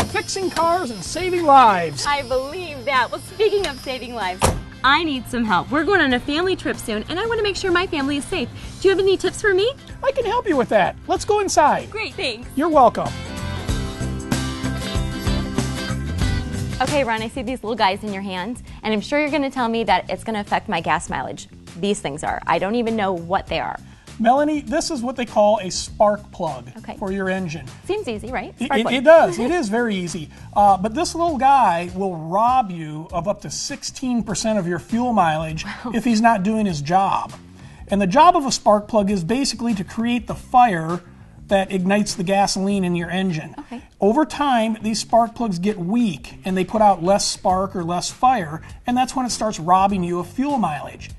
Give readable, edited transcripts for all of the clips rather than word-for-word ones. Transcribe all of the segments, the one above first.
on fixing cars and saving lives. I believe that. Well, speaking of saving lives, I need some help. We're going on a family trip soon, and I want to make sure my family is safe. Do you have any tips for me? I can help you with that. Let's go inside. Great, thanks. You're welcome. Okay, Ron, I see these little guys in your hands, and I'm sure you're going to tell me that it's going to affect my gas mileage. These things are. I don't even know what they are. Melanie, this is what they call a spark plug for your engine. Seems easy, right? It does. It is very easy. But this little guy will rob you of up to 16% of your fuel mileage if he's not doing his job. And the job of a spark plug is basically to create the fire that ignites the gasoline in your engine. Okay. Over time, these spark plugs get weak and they put out less spark or less fire, and that's when it starts robbing you of fuel mileage.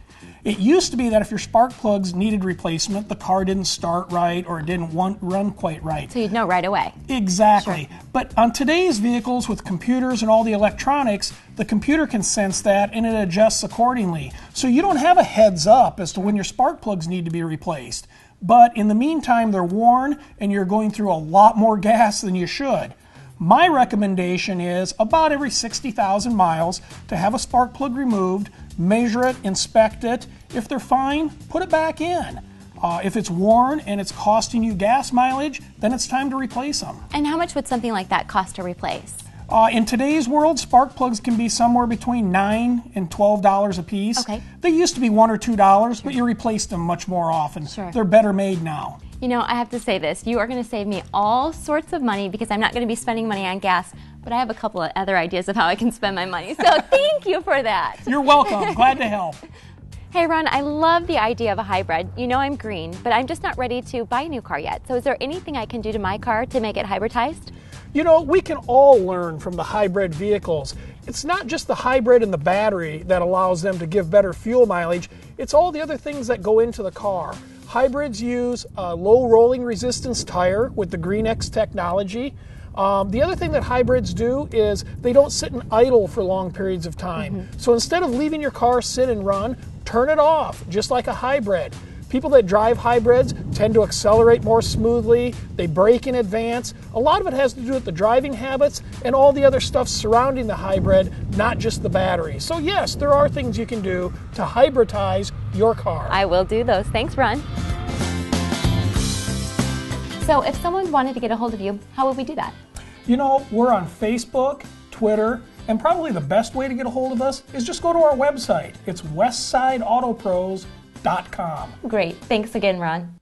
It used to be that if your spark plugs needed replacement, the car didn't start right or it didn't run quite right. So you'd know right away. Exactly. Sure. But on today's vehicles with computers and all the electronics, the computer can sense that and it adjusts accordingly. So you don't have a heads up as to when your spark plugs need to be replaced. But in the meantime, they're worn and you're going through a lot more gas than you should. My recommendation is about every 60,000 miles to have a spark plug removed, measure it, inspect it. If they're fine, put it back in. If it's worn and it's costing you gas mileage, then it's time to replace them. And how much would something like that cost to replace? In today's world, spark plugs can be somewhere between $9 and $12 a piece. Okay. They used to be $1 or $2, but you replace them much more often. Sure. They're better made now. You know, I have to say this. You are going to save me all sorts of money because I'm not going to be spending money on gas, but I have a couple of other ideas of how I can spend my money. So thank you for that. You're welcome. Glad to help. Hey, Ron, I love the idea of a hybrid. You know I'm green, but I'm just not ready to buy a new car yet. So is there anything I can do to my car to make it hybridized? You know, we can all learn from the hybrid vehicles. It's not just the hybrid and the battery that allows them to give better fuel mileage. It's all the other things that go into the car. Hybrids use a low rolling resistance tire with the GreenX technology. The other thing that hybrids do is they don't sit and idle for long periods of time. So instead of leaving your car sit and run, turn it off, just like a hybrid. People that drive hybrids tend to accelerate more smoothly, they brake in advance. A lot of it has to do with the driving habits and all the other stuff surrounding the hybrid, not just the battery. So yes, there are things you can do to hybridize your car. I will do those. Thanks, Ron. So if someone wanted to get a hold of you, how would we do that? You know, we're on Facebook, Twitter, and probably the best way to get a hold of us is just go to our website. It's westsideautopros.com. Great. Thanks again, Ron.